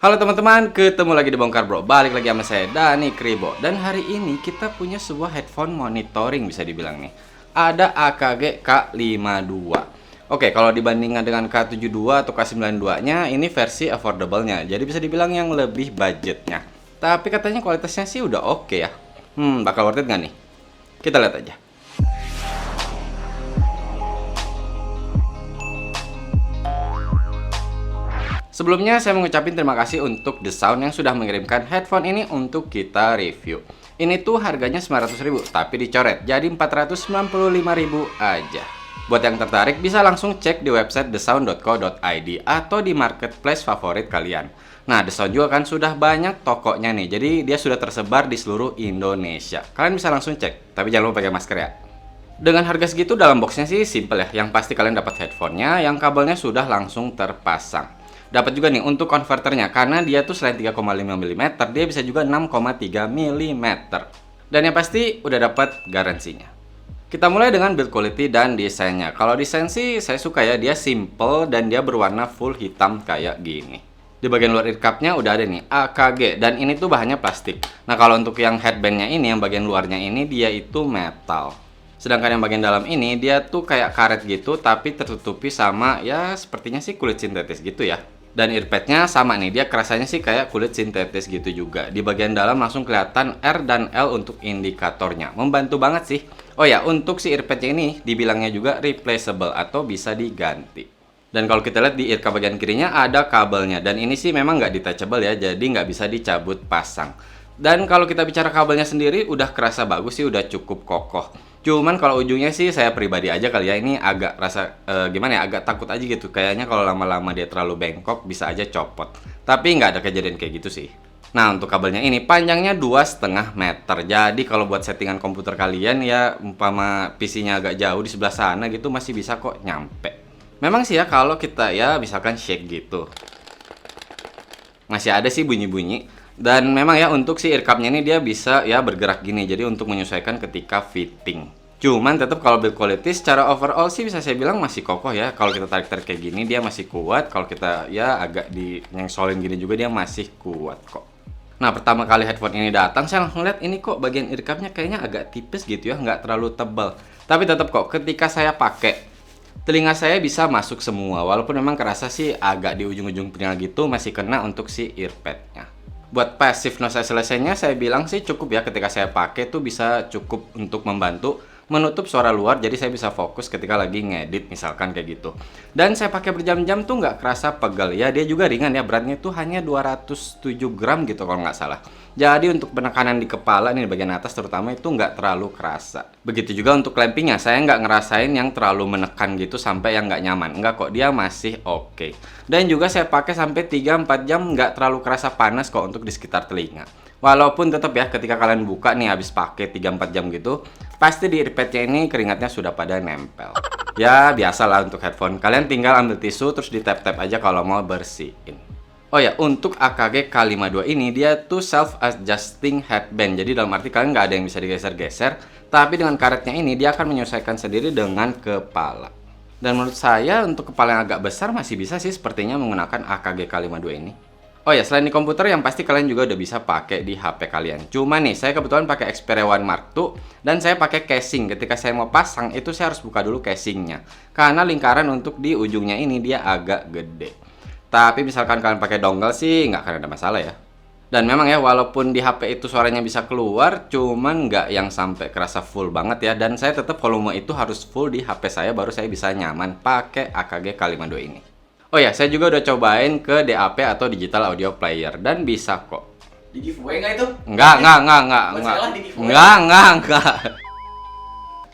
Halo teman-teman, ketemu lagi di Bongkar Bro. Balik lagi sama saya, Dani Kribo. Dan hari ini kita punya sebuah headphone monitoring bisa dibilang nih. Ada AKG K52. Oke, kalau dibandingkan dengan K72 atau K92-nya, ini versi affordable-nya. Jadi bisa dibilang yang lebih budgetnya. Tapi katanya kualitasnya sih udah oke ya. Bakal worth it nggak nih? Kita lihat aja. Sebelumnya saya mengucapkan terima kasih untuk The Sound yang sudah mengirimkan headphone ini untuk kita review. Ini tuh harganya 900.000 tapi dicoret jadi 495.000 aja. Buat yang tertarik bisa langsung cek di website thesound.co.id atau di marketplace favorit kalian. Nah, The Sound juga kan sudah banyak tokonya nih, jadi dia sudah tersebar di seluruh Indonesia. Kalian bisa langsung cek, tapi jangan lupa pakai masker ya. Dengan harga segitu dalam boxnya sih simple ya, yang pasti kalian dapat headphonenya yang kabelnya sudah langsung terpasang. Dapat juga nih untuk konverternya, karena dia tuh selain 3,5 mm, dia bisa juga 6,3 mm. Dan yang pasti udah dapat garansinya. Kita mulai dengan build quality dan desainnya. Kalau desain sih saya suka ya, dia simple dan dia berwarna full hitam kayak gini. Di bagian luar ear cup-nya udah ada nih AKG, dan ini tuh bahannya plastik. Nah kalau untuk yang headband-nya ini, yang bagian luarnya ini dia itu metal. Sedangkan yang bagian dalam ini dia tuh kayak karet gitu, tapi tertutupi sama ya sepertinya sih kulit sintetis gitu ya. Dan earpadnya sama nih, dia kerasanya sih kayak kulit sintetis gitu juga. Di bagian dalam langsung kelihatan R dan L untuk indikatornya. Membantu banget sih. Oh ya, untuk si earpadnya ini dibilangnya juga replaceable atau bisa diganti. Dan kalau kita lihat di ear cup bagian kirinya ada kabelnya. Dan ini sih memang nggak detachable ya, jadi nggak bisa dicabut pasang. Dan kalau kita bicara kabelnya sendiri udah kerasa bagus sih, udah cukup kokoh. Cuman kalau ujungnya sih saya pribadi aja kali ya, ini agak rasa gimana ya, agak takut aja gitu. Kayaknya kalau lama-lama dia terlalu bengkok bisa aja copot. Tapi nggak ada kejadian kayak gitu sih. Nah untuk kabelnya ini panjangnya 2,5 meter. Jadi kalau buat settingan komputer kalian ya, umpama PC-nya agak jauh di sebelah sana gitu masih bisa kok nyampe. Memang sih ya kalau kita ya misalkan shake gitu, masih ada sih bunyi-bunyi. Dan memang ya untuk si ear cup-nya ini dia bisa ya bergerak gini, jadi untuk menyesuaikan ketika fitting. Cuman tetap kalau build quality secara overall sih bisa saya bilang masih kokoh ya. Kalau kita tarik-tarik kayak gini dia masih kuat, kalau kita ya agak di nyengsolin gini juga dia masih kuat kok. Nah pertama kali headphone ini datang saya langsung lihat ini kok bagian ear cup-nya kayaknya agak tipis gitu ya, nggak terlalu tebal. Tapi tetap kok ketika saya pakai, telinga saya bisa masuk semua, walaupun memang kerasa sih agak di ujung-ujung telinga gitu masih kena untuk si earpad-nya. Buat passive noise isolation-nya saya bilang sih cukup ya, ketika saya pakai tuh bisa cukup untuk membantu menutup suara luar, jadi saya bisa fokus ketika lagi ngedit misalkan kayak gitu. Dan saya pakai berjam-jam tuh nggak kerasa pegal ya, dia juga ringan ya, beratnya tuh hanya 207 gram gitu kalau nggak salah. Jadi untuk penekanan di kepala nih, di bagian atas terutama itu nggak terlalu kerasa. Begitu juga untuk clampingnya, saya nggak ngerasain yang terlalu menekan gitu sampai yang nggak nyaman. Nggak kok, dia masih oke. Dan juga saya pakai sampai 3-4 jam nggak terlalu kerasa panas kok untuk di sekitar telinga. Walaupun tetap ya ketika kalian buka nih habis pakai 3-4 jam gitu, pasti di earpadnya ini keringatnya sudah pada nempel. Ya biasalah untuk headphone, kalian tinggal ambil tisu terus di tap-tap aja kalau mau bersihin. Oh ya, untuk AKG K52 ini dia tuh self-adjusting headband. Jadi dalam arti kalian nggak ada yang bisa digeser-geser, tapi dengan karetnya ini dia akan menyesuaikan sendiri dengan kepala. Dan menurut saya untuk kepala yang agak besar masih bisa sih sepertinya menggunakan AKG K52 ini. Oh ya, selain di komputer yang pasti kalian juga udah bisa pakai di HP kalian. Cuma nih, saya kebetulan pakai Xperia One Mark II dan saya pakai casing. Ketika saya mau pasang itu saya harus buka dulu casingnya, karena lingkaran untuk di ujungnya ini dia agak gede. Tapi misalkan kalian pakai dongle sih nggak akan ada masalah ya. Dan memang ya walaupun di HP itu suaranya bisa keluar, cuman nggak yang sampai kerasa full banget ya. Dan saya tetap volume itu harus full di HP saya baru saya bisa nyaman pakai AKG K52 ini. Oh ya, saya juga udah cobain ke DAP atau digital audio player dan bisa kok. Di giveaway nggak itu? Enggak.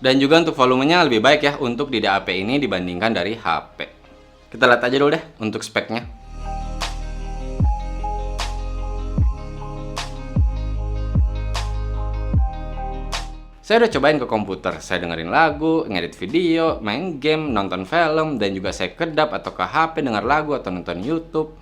Dan juga untuk volumenya lebih baik ya untuk di DAP ini dibandingkan dari HP. Kita lihat aja dulu deh untuk speknya. Saya udah cobain ke komputer, saya dengerin lagu, ngedit video, main game, nonton film, dan juga saya kedap atau ke HP denger lagu atau nonton YouTube.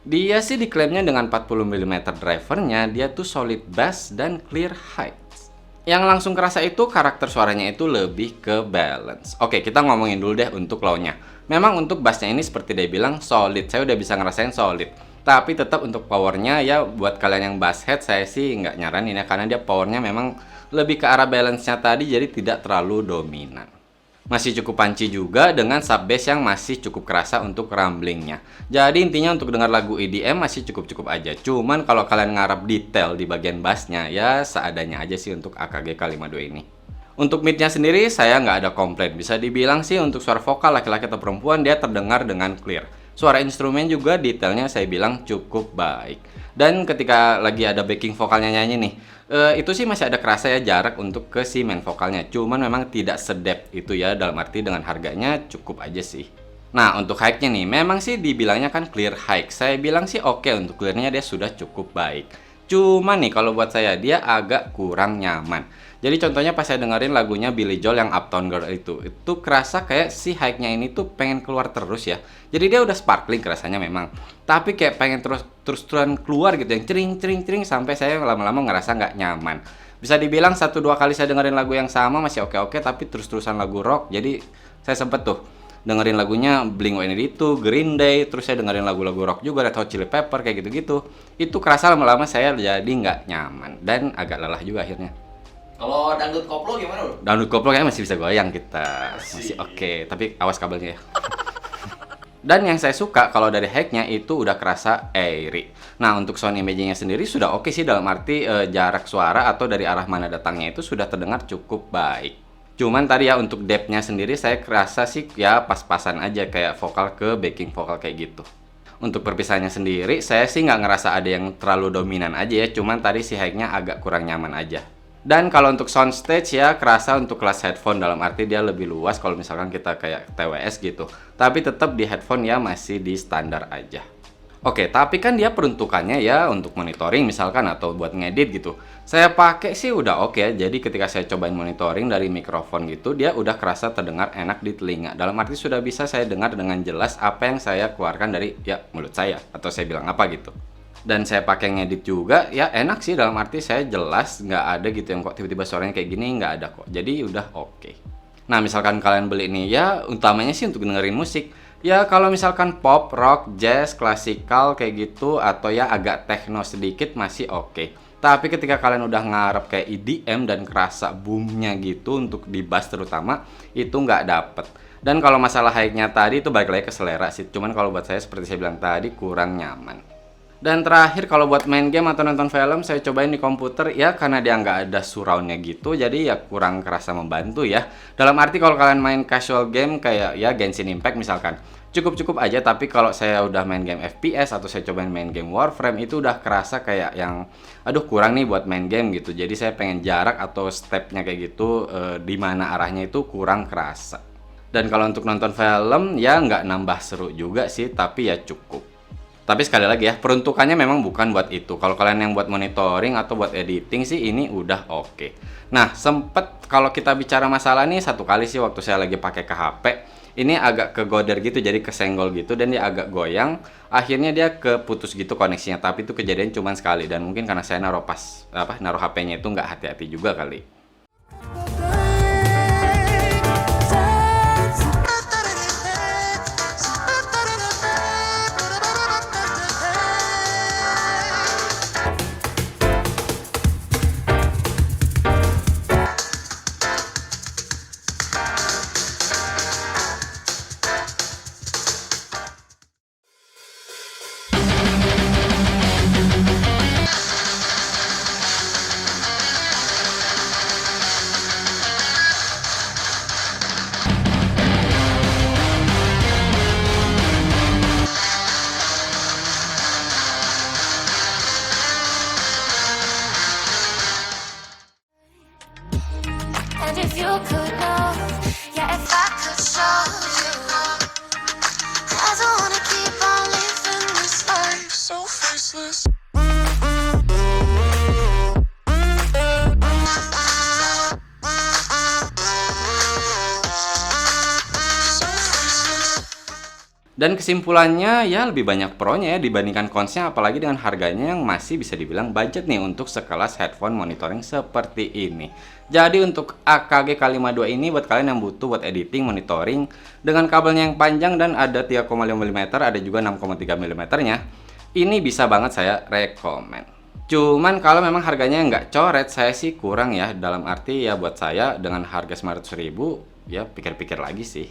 Dia sih diklaimnya dengan 40 mm drivernya, dia tuh solid bass dan clear heights. Yang langsung kerasa itu karakter suaranya itu lebih ke balance. Oke, kita ngomongin dulu deh untuk low-nya. Memang untuk bassnya ini seperti dia bilang solid, saya udah bisa ngerasain solid. Tapi tetap untuk powernya ya buat kalian yang bass head saya sih nggak nyaranin ya, karena dia powernya memang lebih ke arah balance-nya tadi, jadi tidak terlalu dominan. Masih cukup punchy juga dengan sub bass yang masih cukup kerasa untuk rumblingnya. Jadi intinya untuk dengar lagu EDM masih cukup-cukup aja. Cuman kalau kalian ngarap detail di bagian bassnya ya seadanya aja sih untuk AKG K52 ini. Untuk midnya sendiri saya nggak ada komplain. Bisa dibilang sih untuk suara vokal laki-laki atau perempuan dia terdengar dengan clear. Suara instrumen juga detailnya saya bilang cukup baik. Dan ketika lagi ada backing vokalnya nyanyi nih, itu sih masih ada kerasa ya jarak untuk ke si main vokalnya. Cuman memang tidak sedep itu ya, dalam arti dengan harganya cukup aja sih. Nah untuk high-nya nih, memang sih dibilangnya kan clear high. Saya bilang sih oke, untuk clearnya dia sudah cukup baik. Cuman nih kalau buat saya dia agak kurang nyaman. Jadi contohnya pas saya dengerin lagunya Billy Joel yang Uptown Girl itu kerasa kayak si high-nya ini tuh pengen keluar terus ya. Jadi dia udah sparkling kerasanya memang, tapi kayak pengen terus-terusan keluar gitu yang cering sampai saya lama-lama ngerasa nggak nyaman. Bisa dibilang 1-2 kali saya dengerin lagu yang sama masih oke-oke, tapi terus-terusan lagu rock. Jadi saya sempet tuh dengerin lagunya Blink-182, Green Day, terus saya dengerin lagu-lagu rock juga, Red Hot Chili Pepper kayak gitu-gitu. Itu kerasa lama-lama saya jadi nggak nyaman dan agak lelah juga akhirnya. Kalau dangdut koplo gimana bro? Dangdut koplo kayaknya masih bisa goyang kita, masih oke, tapi awas kabelnya ya. Dan yang saya suka kalau dari hack-nya itu udah kerasa airy. Nah untuk sound imaging-nya sendiri sudah oke sih, dalam arti jarak suara atau dari arah mana datangnya itu sudah terdengar cukup baik. Cuman tadi ya untuk depth-nya sendiri saya kerasa sih ya pas-pasan aja kayak vokal ke backing vokal kayak gitu. Untuk perpisahannya sendiri saya sih nggak ngerasa ada yang terlalu dominan aja ya, cuman tadi si high-nya agak kurang nyaman aja. Dan kalau untuk soundstage ya kerasa untuk kelas headphone, dalam arti dia lebih luas kalau misalkan kita kayak TWS gitu. Tapi tetap di headphone ya masih di standar aja. Oke, tapi kan dia peruntukannya ya untuk monitoring misalkan atau buat ngedit gitu. Saya pakai sih udah oke ya. Jadi ketika saya cobain monitoring dari mikrofon gitu, dia udah kerasa terdengar enak di telinga. Dalam arti sudah bisa saya dengar dengan jelas apa yang saya keluarkan dari ya mulut saya atau saya bilang apa gitu. Dan saya pakai ngedit juga ya enak sih, dalam arti saya jelas nggak ada gitu yang kok tiba-tiba suaranya kayak gini, nggak ada kok, jadi udah oke. Nah misalkan kalian beli ini ya utamanya sih untuk dengerin musik ya, kalau misalkan pop, rock, jazz, klasikal kayak gitu atau ya agak techno sedikit masih oke. Tapi ketika kalian udah ngarep kayak EDM dan kerasa boomnya gitu untuk di bass terutama, itu nggak dapet. Dan kalau masalah high-nya tadi itu balik lagi ke selera sih, cuman kalau buat saya seperti saya bilang tadi kurang nyaman. Dan terakhir kalau buat main game atau nonton film saya cobain di komputer ya, karena dia nggak ada surroundnya gitu jadi ya kurang kerasa membantu ya. Dalam arti kalau kalian main casual game kayak ya Genshin Impact misalkan cukup-cukup aja, tapi kalau saya udah main game FPS atau saya cobain main game Warframe itu udah kerasa kayak yang aduh kurang nih buat main game gitu. Jadi saya pengen jarak atau stepnya kayak gitu di mana arahnya itu kurang kerasa. Dan kalau untuk nonton film ya nggak nambah seru juga sih, tapi ya cukup. Tapi sekali lagi ya, peruntukannya memang bukan buat itu. Kalau kalian yang buat monitoring atau buat editing sih ini udah oke. Nah, sempet kalau kita bicara masalah nih satu kali sih waktu saya lagi pakai ke HP, ini agak kegoder gitu, jadi kesenggol gitu dan dia agak goyang. Akhirnya dia keputus gitu koneksinya, tapi itu kejadian cuma sekali dan mungkin karena saya naruh HP-nya itu nggak hati-hati juga kali. And if you could know, yeah, if I could show you, I don't wanna keep on living this life so faceless. Dan kesimpulannya ya lebih banyak pro-nya ya dibandingkan cons-nya, apalagi dengan harganya yang masih bisa dibilang budget nih untuk sekelas headphone monitoring seperti ini. Jadi untuk AKG K52 ini buat kalian yang butuh buat editing, monitoring dengan kabelnya yang panjang dan ada 3,5 mm, ada juga 6,3 mm nya. ini bisa banget saya rekomen. Cuman kalau memang harganya nggak coret, saya sih kurang ya. Dalam arti ya buat saya dengan harga 900.000 ya pikir-pikir lagi sih.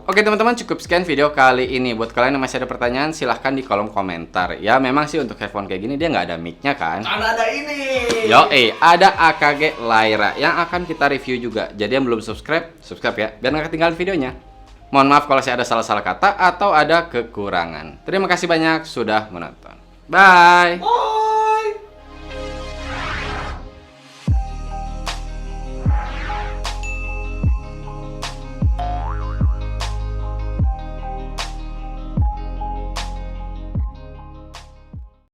Oke teman-teman, cukup sekian video kali ini. Buat kalian yang masih ada pertanyaan silahkan di kolom komentar. Ya memang sih untuk headphone kayak gini dia nggak ada mic-nya kan. Ada ini. Ada AKG Lyra yang akan kita review juga. Jadi yang belum subscribe ya biar nggak ketinggalan videonya. Mohon maaf kalau saya ada salah-salah kata atau ada kekurangan. Terima kasih banyak sudah menonton. Bye.